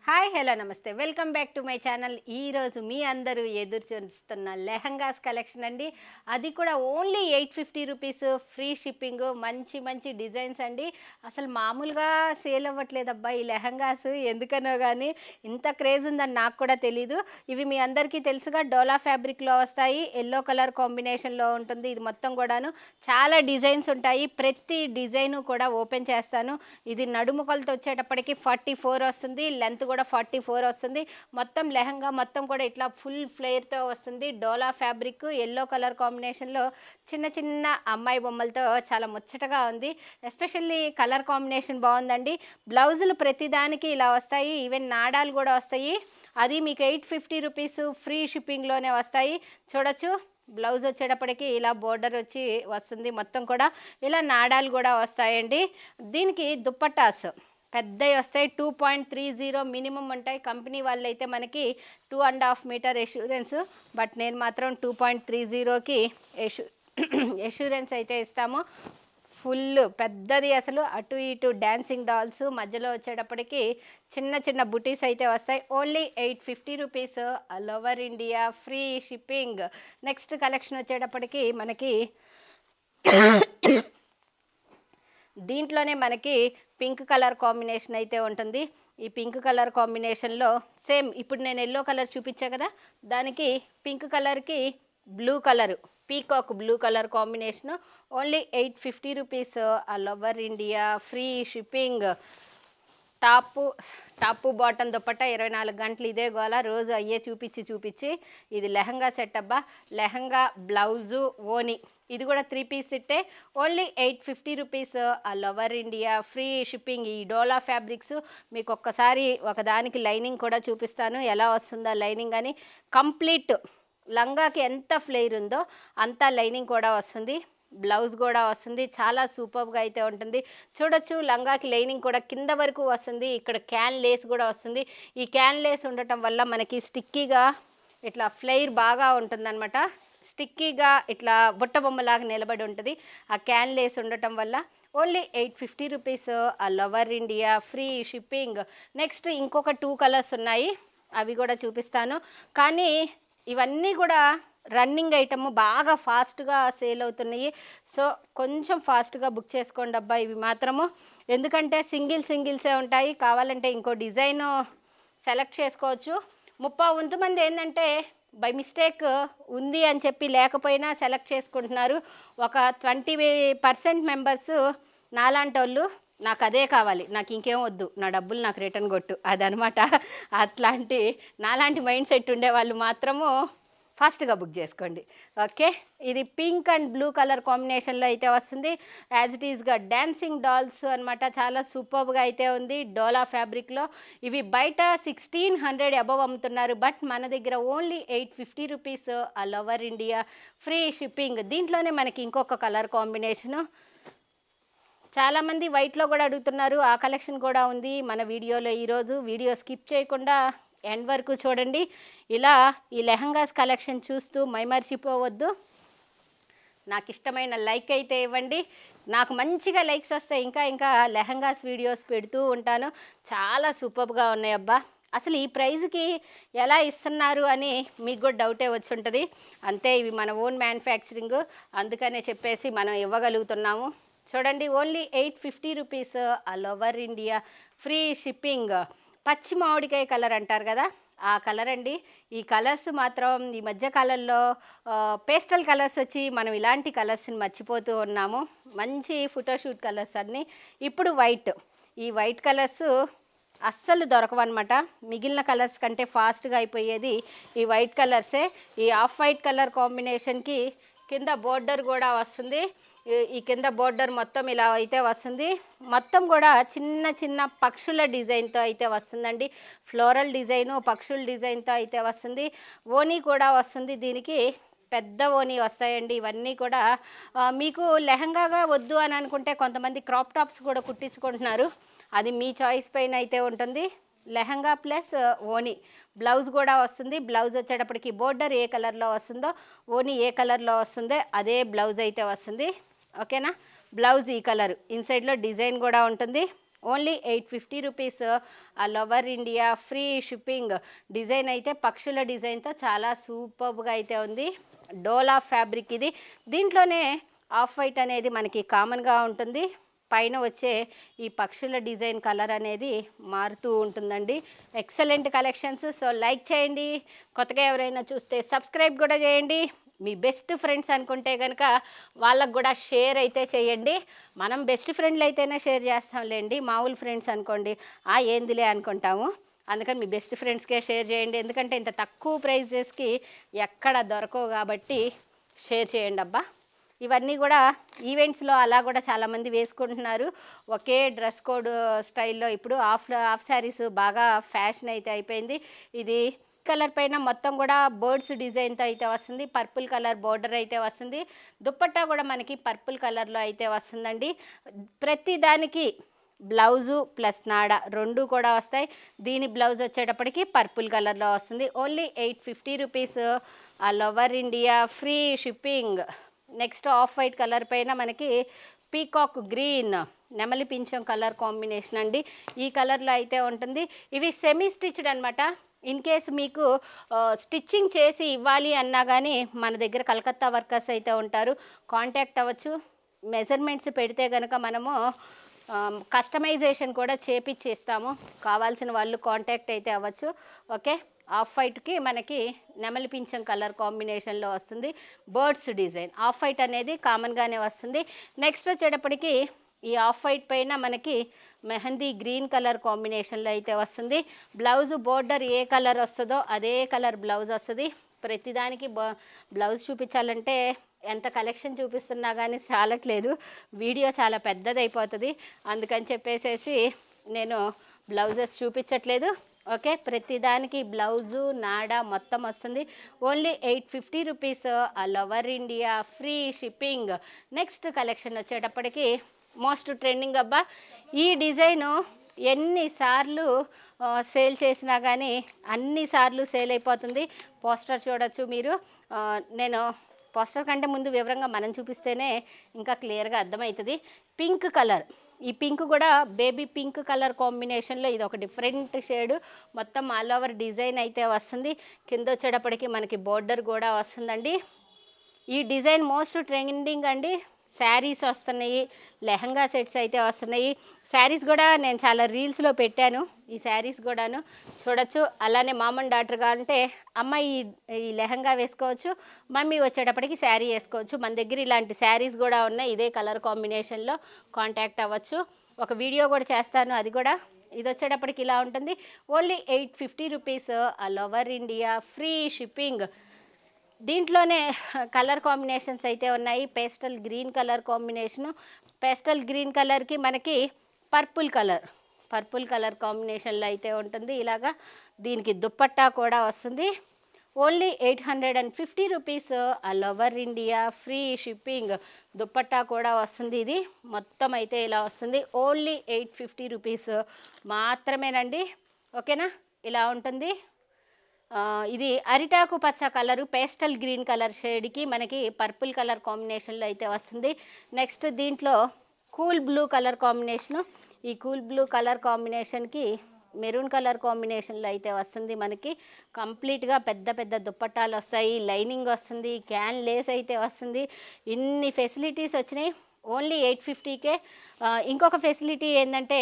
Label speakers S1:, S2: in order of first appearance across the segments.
S1: Hi hello నమస్తే welcome back to my channel. ఈరోజు మీ అందరూ ఎదురు చూస్తున్న లెహంగాస్ కలెక్షన్ అండి. అది కూడా ఓన్లీ 850 రూపీస్, ఫ్రీ షిప్పింగ్. మంచి మంచి డిజైన్స్ అండి. అసలు మామూలుగా సేల్ అవ్వట్లేదబ్బా ఈ లెహంగాస్, ఎందుకనో కానీ ఇంత క్రేజ్ ఉందని నాకు కూడా తెలీదు. ఇవి మీ అందరికీ తెలుసుగా, డోలా ఫ్యాబ్రిక్లో వస్తాయి, ఎల్లో కలర్ కాంబినేషన్లో ఉంటుంది. ఇది మొత్తం కూడాను చాలా డిజైన్స్ ఉంటాయి. ప్రతి డిజైను కూడా ఓపెన్ చేస్తాను. ఇది నడుముకలతో వచ్చేటప్పటికి 44 వస్తుంది, లెంత్ కూడా 44 వస్తుంది. మొత్తం లెహంగా మొత్తం కూడా ఇట్లా ఫుల్ ఫ్లేర్తో వస్తుంది. డోలా ఫ్యాబ్రిక్ ఎల్లో కలర్ కాంబినేషన్లో చిన్న చిన్న అమ్మాయి బొమ్మలతో చాలా ముచ్చటగా ఉంది. ఎస్పెషల్లీ కలర్ కాంబినేషన్ బాగుందండి. బ్లౌజులు ప్రతిదానికి ఇలా వస్తాయి, ఈవెన్ నాడాలు కూడా వస్తాయి. అది మీకు 850 రూపీస్ ఫ్రీ షిప్పింగ్లోనే వస్తాయి. చూడొచ్చు, బ్లౌజ్ వచ్చేటప్పటికి ఇలా బోర్డర్ వచ్చి వస్తుంది. మొత్తం కూడా ఇలా నాడాలు కూడా వస్తాయండి. దీనికి దుప్పట్టాస్ పెద్దవి వస్తాయి, 2.30 మినిమం ఉంటాయి. కంపెనీ వాళ్ళు అయితే మనకి 2.5 మీటర్ ఎష్యూరెన్స్, బట్ నేను మాత్రం 2.30కి ఎష్యూరెన్స్ అయితే ఇస్తాము. ఫుల్ పెద్దది, అసలు అటు ఇటు డాన్సింగ్ డాల్స్, మధ్యలో వచ్చేటప్పటికి చిన్న చిన్న బుటీస్ అయితే వస్తాయి. Only 850 rupees, all over India, free shipping. Next collection వచ్చేటప్పటికి మనకి దీంట్లోనే మనకి పింక్ కలర్ కాంబినేషన్ అయితే ఉంటుంది. ఈ పింక్ కలర్ కాంబినేషన్లో సేమ్ ఇప్పుడు నేను ఎల్లో కలర్ చూపించా కదా, దానికి పింక్ కలర్కి blue colour, peacock blue colour combination. Only 850 rupees, all over India, free shipping. Top bottom dupatta 24 గంటలు ఇదే గోల, రోజు అయ్యే చూపించి ఇది లెహంగా సెట్ అబ్బా. లెహంగా, బ్లౌజు, ఓని, ఇది కూడా 3 పీస్ సెట్టే. Only 850 rupees, all over India, free shipping. ఈ డోలా ఫ్యాబ్రిక్స్ మీకు ఒక్కసారి ఒకదానికి లైనింగ్ కూడా చూపిస్తాను, ఎలా వస్తుందో లైనింగ్ అని. కంప్లీట్ లంగాకి ఎంత ఫ్లేర్ ఉందో అంత లైనింగ్ కూడా వస్తుంది, బ్లౌజ్ కూడా వస్తుంది. చాలా సూపర్గా అయితే ఉంటుంది. చూడొచ్చు, లంగాకి లైనింగ్ కూడా కింద వరకు వస్తుంది. ఇక్కడ క్యాన్ లేస్ కూడా వస్తుంది. ఈ క్యాన్ లేస్ ఉండటం వల్ల మనకి స్టిక్కీగా ఇట్లా ఫ్లేర్ బాగా ఉంటుందన్నమాట. స్టిక్కీగా ఇట్లా బుట్ట బొమ్మలాగా నిలబడి ఉంటుంది ఆ క్యాన్ లేస్ ఉండటం వల్ల. Only 850 rupees, all over India, free shipping. Next ఇంకొక 2 కలర్స్ ఉన్నాయి, అవి కూడా చూపిస్తాను. కానీ ఇవన్నీ కూడా రన్నింగ్ ఐటమ్, బాగా ఫాస్ట్గా సేల్ అవుతున్నాయి. సో కొంచెం ఫాస్ట్గా బుక్ చేసుకోండి అబ్బా ఇవి మాత్రము. ఎందుకంటే సింగిల్సే ఉంటాయి. కావాలంటే ఇంకో డిజైన్ సెలెక్ట్ చేసుకోవచ్చు. 30 మంది ఏంటంటే బై మిస్టేక్ ఉంది అని చెప్పి లేకపోయినా సెలెక్ట్ చేసుకుంటున్నారు. ఒక 20% మెంబర్స్ నాలాంటి వాళ్ళు, నాకు అదే కావాలి, నాకు ఇంకేం వద్దు, నా డబ్బులు నాకు రిటర్న్ కొట్టు, అదనమాట. అట్లాంటి నాలాంటి మైండ్ సెట్ ఉండే వాళ్ళు మాత్రము ఫాస్ట్గా బుక్ చేసుకోండి. ఓకే, ఇది పింక్ అండ్ బ్లూ కలర్ కాంబినేషన్లో అయితే వస్తుంది. యాజ్ ఇట్ ఈస్గా డాన్సింగ్ డాల్స్ అనమాట. చాలా సూపర్గా అయితే ఉంది డోలా ఫ్యాబ్రిక్లో. ఇవి బయట 1600 అబవ్ అమ్ముతున్నారు, బట్ మన దగ్గర only 850 rupees, all over India, free shipping. దీంట్లోనే మనకి ఇంకొక కలర్ కాంబినేషను, చాలామంది వైట్లో కూడా అడుగుతున్నారు, ఆ కలెక్షన్ కూడా ఉంది మన వీడియోలో. ఈరోజు వీడియో స్కిప్ చేయకుండా ఎండ్ వరకు చూడండి. ఇలా ఈ లెహంగాస్ కలెక్షన్ చూస్తూ మైమర్చిపోవద్దు. నాకు ఇష్టమైన లైక్ అయితే ఇవ్వండి. నాకు మంచిగా లైక్స్ వస్తాయి, ఇంకా లెహంగాస్ వీడియోస్ పెడుతూ ఉంటాను. చాలా సూపర్గా ఉన్నాయి అబ్బా. అసలు ఈ ప్రైజ్కి ఎలా ఇస్తున్నారు అని మీకు కూడా డౌటే వచ్చి ఉంటుంది. అంతే, ఇవి మన ఓన్ మ్యానుఫ్యాక్చరింగ్, అందుకనే చెప్పేసి మనం ఇవ్వగలుగుతున్నాము. చూడండి, only 850 rupees, all over India, free shipping. పచ్చి మామిడికాయ కలర్ అంటారు కదా, ఆ కలర్ అండి. ఈ కలర్స్ మాత్రం ఈ మధ్య కాలంలో పేస్టల్ కలర్స్ వచ్చి మనం ఇలాంటి కలర్స్ని మర్చిపోతూ ఉన్నాము. మంచి ఫోటోషూట్ కలర్స్ అన్నీ ఇప్పుడు వైట్. ఈ వైట్ కలర్స్ అస్సలు దొరకవన్నమాట. మిగిలిన కలర్స్ కంటే ఫాస్ట్గా అయిపోయేది ఈ వైట్ కలర్సే. ఈ ఆఫ్ వైట్ కలర్ కాంబినేషన్కి కింద బోర్డర్ కూడా వస్తుంది. ఈ కింద బోర్డర్ మొత్తం ఇలా అయితే వస్తుంది. మొత్తం కూడా చిన్న చిన్న పక్షుల డిజైన్తో అయితే వస్తుందండి. ఫ్లోరల్ డిజైను, పక్షుల డిజైన్తో అయితే వస్తుంది. ఓనీ కూడా వస్తుంది, దీనికి పెద్ద ఓనీ వస్తాయండి. ఇవన్నీ కూడా మీకు లెహంగాగా వద్దు అని అనుకుంటే కొంతమంది క్రాప్ టాప్స్ కూడా కుట్టించుకుంటున్నారు, అది మీ చాయిస్ పైన అయితే ఉంటుంది. లెహంగా ప్లస్ ఓనీ, బ్లౌజ్ కూడా వస్తుంది. బ్లౌజ్ వచ్చేటప్పటికి బోర్డర్ ఏ కలర్లో వస్తుందో, ఓనీ ఏ కలర్లో వస్తుందో అదే బ్లౌజ్ అయితే వస్తుంది. ఓకేనా, బ్లౌజ్ ఈ కలర్, ఇన్సైడ్లో డిజైన్ కూడా ఉంటుంది. Only 850 rupees. All over India free shipping. Design అయితే పక్షుల డిజైన్తో చాలా సూపర్గా అయితే ఉంది. డోలా ఫ్యాబ్రిక్ ఇది. దీంట్లోనే ఆఫ్ వైట్ అనేది మనకి కామన్గా ఉంటుంది. పైన వచ్చే ఈ పక్షుల డిజైన్ కలర్ అనేది మారుతూ ఉంటుందండి. Excellent collections. సో లైక్ చేయండి, కొత్తగా ఎవరైనా చూస్తే సబ్స్క్రైబ్ కూడా చేయండి. మీ బెస్ట్ ఫ్రెండ్స్ అనుకుంటే కనుక వాళ్ళకు కూడా షేర్ అయితే చేయండి. మనం బెస్ట్ ఫ్రెండ్లు అయితేనే షేర్ చేస్తాంలేండి, మామూలు ఫ్రెండ్స్ అనుకోండి ఏందిలే అనుకుంటాము. అందుకని మీ బెస్ట్ ఫ్రెండ్స్కే షేర్ చేయండి. ఎందుకంటే ఇంత తక్కువ ప్రైజెస్కి ఎక్కడ దొరకవు కాబట్టి షేర్ చేయండి అబ్బా. ఇవన్నీ కూడా ఈవెంట్స్లో అలా కూడా చాలామంది వేసుకుంటున్నారు. ఒకే డ్రెస్ కోడ్ స్టైల్లో ఇప్పుడు హాఫ్ శారీస్ బాగా ఫ్యాషన్ అయితే అయిపోయింది. ఇది కలర్ పైన మొత్తం కూడా బర్డ్స్ డిజైన్తో అయితే వస్తుంది. పర్పుల్ కలర్ బోర్డర్ అయితే వస్తుంది. దుప్పట్టా కూడా మనకి పర్పుల్ కలర్లో అయితే వస్తుందండి. ప్రతి దానికి బ్లౌజు ప్లస్ నాడ రెండు కూడా వస్తాయి. దీని బ్లౌజ్ వచ్చేటప్పటికి పర్పుల్ కలర్లో వస్తుంది. Only 850 rupees. All over India free shipping. Next off white colour పైన మనకి పీకాక్ గ్రీన్ నెమలి పింఛం కలర్ కాంబినేషన్ అండి. ఈ కలర్లో అయితే ఉంటుంది. ఇవి సెమీ స్టిచ్డ్ అనమాట. ఇన్ కేస్ మీకు స్టిచ్చింగ్ చేసి ఇవ్వాలి అన్నా కానీ మన దగ్గర కలకత్తా వర్కర్స్ అయితే ఉంటారు, కాంటాక్ట్ అవ్వచ్చు. మెజర్మెంట్స్ పెడితే కనుక మనము కస్టమైజేషన్ కూడా చేపిచ్చేస్తాము. కావాల్సిన వాళ్ళు కాంటాక్ట్ అయితే అవ్వచ్చు. ఓకే. ఆఫ్ వైట్కి మనకి నెమలి పింఛం కలర్ కాంబినేషన్లో వస్తుంది. బర్డ్స్ డిజైన్ ఆఫ్ వైట్ అనేది కామన్గానే వస్తుంది. నెక్స్ట్ వచ్చేటప్పటికి ఈ ఆఫ్ వైట్ పైన మనకి మెహందీ గ్రీన్ కలర్ కాంబినేషన్లో అయితే వస్తుంది. బ్లౌజ్ బోర్డర్ ఏ కలర్ వస్తుందో అదే కలర్ బ్లౌజ్ వస్తుంది. ప్రతిదానికి బ్లౌజ్ చూపించాలంటే ఎంత కలెక్షన్ చూపిస్తున్నా కానీ చాలట్లేదు, వీడియో చాలా పెద్దదైపోతుంది. అందుకని చెప్పేసి నేను బ్లౌజెస్ చూపించట్లేదు. ఓకే. ప్రతిదానికి బ్లౌజు నాడ మొత్తం వస్తుంది. Only 850 rupees. All over India free shipping. Next collection వచ్చేటప్పటికి మోస్ట్ ట్రెండింగ్ అబ్బా. ఈ డిజైను ఎన్నిసార్లు సేల్ చేసినా కానీ అన్నిసార్లు సేల్ అయిపోతుంది. పోస్టర్ చూడొచ్చు మీరు. నేను పోస్టర్ కంటే ముందు వివరంగా మనం చూపిస్తేనే ఇంకా క్లియర్గా అర్థమవుతుంది. పింక్ కలర్, ఈ పింక్ కూడా బేబీ పింక్ కలర్ కాంబినేషన్లో ఇది ఒక డిఫరెంట్ షేడ్. మొత్తం ఆల్ ఓవర్ డిజైన్ అయితే వస్తుంది. కింద వచ్చేటప్పటికి మనకి బోర్డర్ కూడా వస్తుందండి. ఈ డిజైన్ మోస్ట్ ట్రెండింగ్ అండి. శారీస్ వస్తున్నాయి, లెహంగా సెట్స్ అయితే వస్తున్నాయి. శారీస్ కూడా నేను చాలా రీల్స్లో పెట్టాను. ఈ శారీస్ కూడాను చూడొచ్చు. అలానే మామ్ అండ్ డాటర్గా అంటే అమ్మ ఈ లెహంగా వేసుకోవచ్చు, మమ్మీ వచ్చేటప్పటికి శారీ వేసుకోవచ్చు. మన దగ్గర ఇలాంటి శారీస్ కూడా ఉన్నాయి. ఇదే కలర్ కాంబినేషన్లో కాంటాక్ట్ అవ్వచ్చు. ఒక వీడియో కూడా చేస్తాను అది కూడా. ఇది వచ్చేటప్పటికి ఇలా ఉంటుంది. Only 850 rupees. All over India free shipping. దీంట్లోనే కలర్ కాంబినేషన్స్ అయితే ఉన్నాయి. Pastel green colour combination, pastel green కలర్కి మనకి పర్పుల్ కలర్ కాంబినేషన్లో అయితే ఉంటుంది. ఇలాగా దీనికి దుప్పట్టా కూడా వస్తుంది. Only 850 rupees. All over India free shipping. Dupatta కూడా వస్తుంది. ఇది మొత్తం అయితే ఇలా వస్తుంది. ఓన్లీ 850 రూపీస్ మాత్రమేనండి. ఓకేనా. ఇలా ఉంటుంది. ఇది అరిటాకు పచ్చ కలరు పేస్టల్ గ్రీన్ కలర్ షేడ్కి మనకి పర్పుల్ కలర్ కాంబినేషన్లో అయితే వస్తుంది. నెక్స్ట్ దీంట్లో కూల్ బ్లూ కలర్ కాంబినేషను. ఈ కూల్ బ్లూ కలర్ కాంబినేషన్కి మెరూన్ కలర్ కాంబినేషన్లో అయితే వస్తుంది. మనకి కంప్లీట్గా పెద్ద పెద్ద దుప్పట్టాలు వస్తాయి, లైనింగ్ వస్తుంది, క్యాన్ లేస్ అయితే వస్తుంది. ఇన్ని ఫెసిలిటీస్ వచ్చినాయి ఓన్లీ 850కే. ఇంకొక ఫెసిలిటీ ఏంటంటే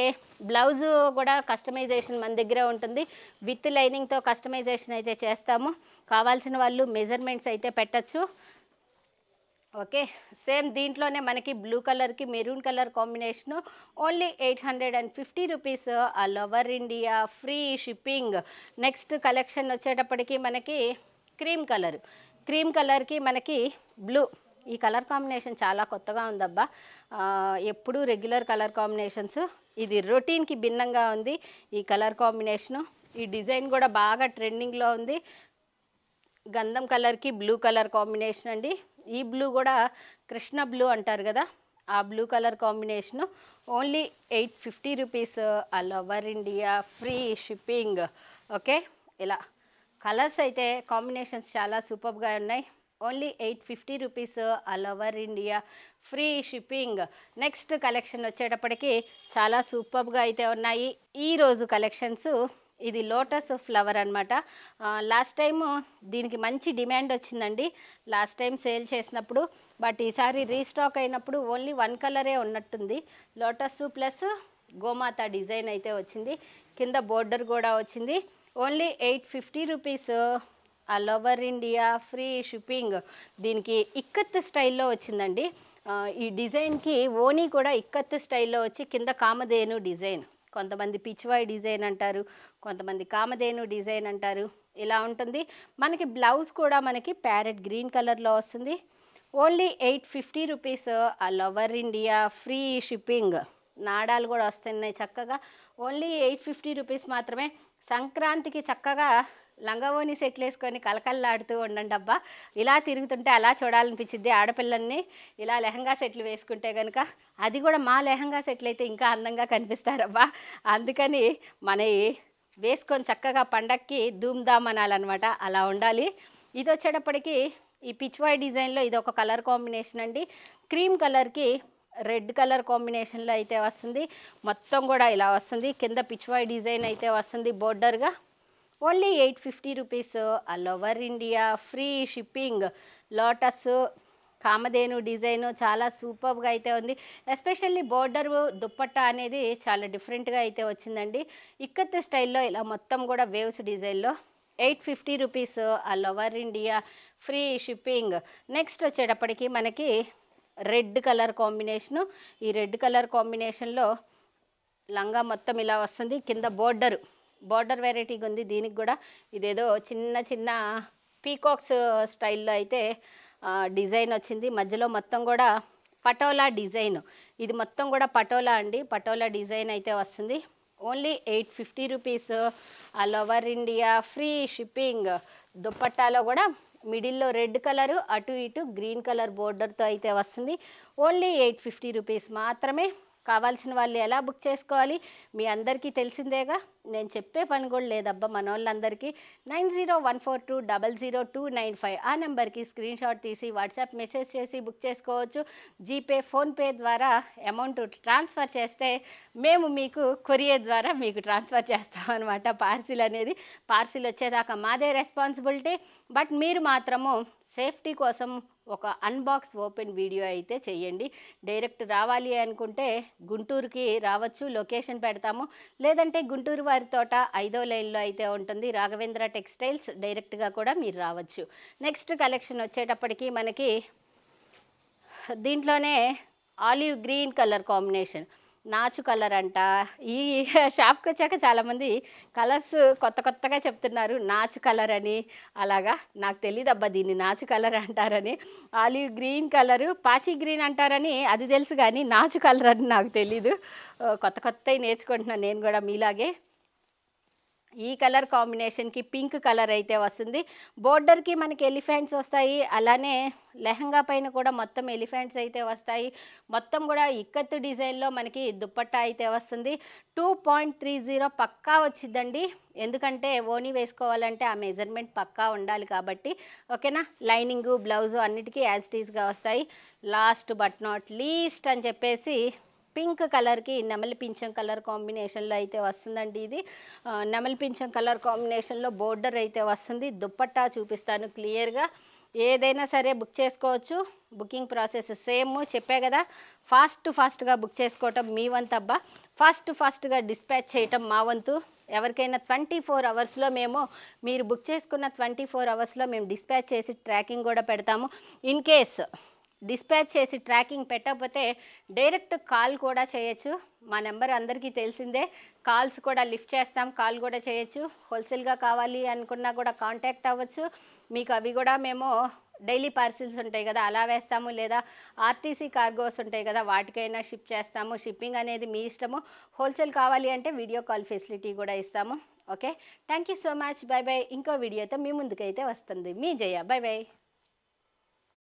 S1: బ్లౌజు కూడా కస్టమైజేషన్ మన దగ్గర ఉంటుంది. విత్ లైనింగ్తో కస్టమైజేషన్ అయితే చేస్తాము. కావాల్సిన వాళ్ళు మెజర్మెంట్స్ అయితే పెట్టచ్చు. ఓకే. సేమ్ దీంట్లోనే మనకి బ్లూ కలర్కి maroon colour combination. Only 850 rupees. All over India free shipping. Next collection వచ్చేటప్పటికి మనకి క్రీమ్ కలర్కి మనకి బ్లూ. ఈ కలర్ కాంబినేషన్ చాలా కొత్తగా ఉందబ్బా. ఎప్పుడు రెగ్యులర్ కలర్ కాంబినేషన్స్, ఇది రొటీన్కి భిన్నంగా ఉంది ఈ కలర్ కాంబినేషను. ఈ డిజైన్ కూడా బాగా ట్రెండింగ్లో ఉంది. గంధం కలర్కి బ్లూ కలర్ కాంబినేషన్ అండి. ఈ బ్లూ కూడా కృష్ణ బ్లూ అంటారు కదా, ఆ blue colour combination. Only 850 rupees. All over India free shipping. Okay. ఇలా కలర్స్ అయితే కాంబినేషన్స్ చాలా సూపర్గా ఉన్నాయి. Only 850 rupees all over India, free shipping. Next collection వచ్చేటప్పటికి చాలా సూపర్గా అయితే ఉన్నాయి ఈరోజు కలెక్షన్స్. ఇది లోటస్ ఫ్లవర్ అనమాట. లాస్ట్ టైము దీనికి మంచి డిమాండ్ వచ్చిందండి లాస్ట్ టైం సేల్ చేసినప్పుడు. బట్ ఈసారి రీస్టాక్ అయినప్పుడు ఓన్లీ 1 కలరే ఉన్నట్టుంది. లోటస్ ప్లస్ గోమాత డిజైన్ అయితే వచ్చింది, కింద బోర్డర్ కూడా వచ్చింది. Only 850 rupees all over India, free shipping. దీనికి ఇక్కత్ స్టైల్లో వచ్చిందండి. ఈ డిజైన్కి ఓనీ కూడా ఇక్కత్ స్టైల్లో వచ్చి కింద కామధేను డిజైన్, కొంతమంది పిచ్వాయ్ డిజైన్ అంటారు, కొంతమంది కామధేను డిజైన్ అంటారు, ఇలా ఉంటుంది. మనకి బ్లౌజ్ కూడా మనకి ప్యారెట్ గ్రీన్ కలర్లో వస్తుంది. Only 850 rupees all over India, free shipping. నాడాలు కూడా వస్తున్నాయి చక్కగా. ఓన్లీ 850 రూపీస్ మాత్రమే. సంక్రాంతికి చక్కగా లంగావోని సెట్లు వేసుకొని కలకల్లాడుతూ ఉండండి అబ్బా. ఇలా తిరుగుతుంటే అలా చూడాలనిపించింది ఆడపిల్లల్ని. ఇలా లెహంగా సెట్లు వేసుకుంటే కనుక, అది కూడా మా లెహంగా సెట్లు అయితే ఇంకా అందంగా కనిపిస్తారబ్బా. అందుకని మన వేసుకొని చక్కగా పండక్కి ధూమ్ధామ్ అనాలన్నమాట, అలా ఉండాలి. ఇది వచ్చేటప్పటికి ఈ పిచ్వాయ్ డిజైన్లో ఇది ఒక కలర్ కాంబినేషన్ అండి. క్రీమ్ కలర్కి రెడ్ కలర్ కాంబినేషన్లో అయితే వస్తుంది. మొత్తం కూడా ఇలా వస్తుంది. కింద పిచ్వాయ్ డిజైన్ అయితే వస్తుంది బోర్డర్గా. Only 850 rupees all over India, free shipping. Lotus Kamadhenu design చాలా సూపర్గా అయితే ఉంది. ఎస్పెషల్లీ బోర్డర్ దుప్పట్టా అనేది చాలా డిఫరెంట్గా అయితే వచ్చిందండి. ఇక్కత్ స్టైల్లో ఇలా మొత్తం కూడా వేవ్స్ డిజైన్లో 850 rupees all over India, free shipping. Next వచ్చేటప్పటికి మనకి రెడ్ కలర్ కాంబినేషను. ఈ రెడ్ కలర్ కాంబినేషన్లో లంగా మొత్తం ఇలా వస్తుంది. కింద బోర్డర్ వెరైటీగా ఉంది. దీనికి కూడా ఇదేదో చిన్న చిన్న పీకాక్స్ స్టైల్లో అయితే డిజైన్ వచ్చింది. మధ్యలో మొత్తం కూడా పటోలా డిజైన్. ఇది మొత్తం కూడా పటోలా అండి, పటోలా డిజైన్ అయితే వస్తుంది. Only 850 rupees all over India, free shipping. దుప్పట్టాలో కూడా మిడిల్లో రెడ్ కలరు, అటు ఇటు గ్రీన్ కలర్ బోర్డర్తో అయితే వస్తుంది. ఓన్లీ 850 రూపీస్ మాత్రమే. కావాల్సిన వాళ్ళు ఎలా బుక్ చేసుకోవాలి మీ అందరికీ తెలిసిందేగా, నేను చెప్పే పని కూడా లేదబ్బా మన వాళ్ళందరికీ. 9014200295 ఆ నెంబర్కి స్క్రీన్ షాట్ తీసి వాట్సాప్ మెసేజ్ చేసి బుక్ చేసుకోవచ్చు. జీపే, ఫోన్పే ద్వారా అమౌంట్ ట్రాన్స్ఫర్ చేస్తే మేము మీకు కొరియర్ ద్వారా మీకు ట్రాన్స్ఫర్ చేస్తామన్నమాట. పార్సిల్ వచ్చేదాకా మాదే రెస్పాన్సిబిలిటీ. బట్ మీరు మాత్రము సేఫ్టీ కోసం ఒక అన్బాక్స్ ఓపెన్ వీడియో అయితే చేయండి. డైరెక్ట్ రావాలి అనుకుంటే గుంటూరుకి రావచ్చు, లొకేషన్ పెడతాము. లేదంటే గుంటూరు వారి తోట 5వ లైన్లో అయితే ఉంటుంది రాఘవేంద్ర టెక్స్టైల్స్, డైరెక్ట్గా కూడా మీరు రావచ్చు. నెక్స్ట్ కలెక్షన్ వచ్చేటప్పటికి మనకి దీంట్లోనే ఆలివ్ గ్రీన్ కలర్ కాంబినేషన్, నాచు కలర్ అంట. ఈ షాప్కి వచ్చాక చాలామంది కలర్స్ కొత్తగా చెప్తున్నారు, నాచు కలర్ అని. అలాగా నాకు తెలియదు అబ్బా దీన్ని నాచు కలర్ అంటారని. ఆలివ్ గ్రీన్ కలరు, పాచి గ్రీన్ అంటారని అది తెలుసు, కానీ నాచు కలర్ అని నాకు తెలీదు. కొత్తవి నేర్చుకుంటున్నాను నేను కూడా మీలాగే. ఈ కలర్ కాంబినేషన్కి పింక్ కలర్ అయితే వస్తుంది. బోర్డర్కి మనకి ఎలిఫెంట్స్ వస్తాయి, అలానే లెహంగా పైన కూడా మొత్తం ఎలిఫెంట్స్ అయితే వస్తాయి. మొత్తం కూడా ఇక్కత్తు డిజైన్లో మనకి దుప్పట్టా అయితే వస్తుంది. 2.30 పక్కా వచ్చిందండి. ఎందుకంటే ఓనీ వేసుకోవాలంటే ఆ మెజర్మెంట్ పక్కా ఉండాలి కాబట్టి. ఓకేనా, లైనింగు బ్లౌజు అన్నిటికీ యాజ్ ఇట్ ఈస్గా వస్తాయి. లాస్ట్ బట్ నాట్ లీస్ట్ అని చెప్పేసి పింక్ కలర్కి నెమలి పింఛం కలర్ కాంబినేషన్లో అయితే వస్తుందండి. ఇది నెమలి పింఛం కలర్ కాంబినేషన్లో బోర్డర్ అయితే వస్తుంది. దుప్పట్టా చూపిస్తాను క్లియర్గా. ఏదైనా సరే బుక్ చేసుకోవచ్చు. బుకింగ్ ప్రాసెస్ సేమ్ చెప్పే కదా, ఫాస్ట్గా బుక్ చేసుకోవటం మీ వంతు అబ్బా. ఫాస్ట్గా డిస్పాచ్ చేయటం మా వంతు. ఎవరికైనా 24 అవర్స్లో మీరు బుక్ చేసుకున్న 24 అవర్స్లో మేము డిస్పాచ్ చేసి ట్రాకింగ్ కూడా పెడతాము. ఇన్ కేస్ డిస్పాచ్ చేసి ట్రాకింగ్ పెట్టకపోతే డైరెక్ట్ కాల్ కూడా చేయొచ్చు. మా నెంబర్ అందరికీ తెలిసిందే, కాల్స్ కూడా లిఫ్ట్ చేస్తాం, కాల్ కూడా చేయొచ్చు. హోల్సేల్గా కావాలి అనుకున్నా కూడా కాంటాక్ట్ అవ్వచ్చు. మీకు అవి కూడా మేము డైలీ పార్సిల్స్ ఉంటాయి కదా అలా వేస్తాము, లేదా ఆర్టీసీ కార్గోస్ ఉంటాయి కదా వాటికైనా షిప్ చేస్తాము. షిప్పింగ్ అనేది మీ ఇష్టము. హోల్సేల్ కావాలి అంటే వీడియో కాల్ ఫెసిలిటీ కూడా ఇస్తాము. Okay, thank you so much. By by. ఇంకో వీడియోతో మీ ముందుకైతే వస్తుంది మీ జయ. By by.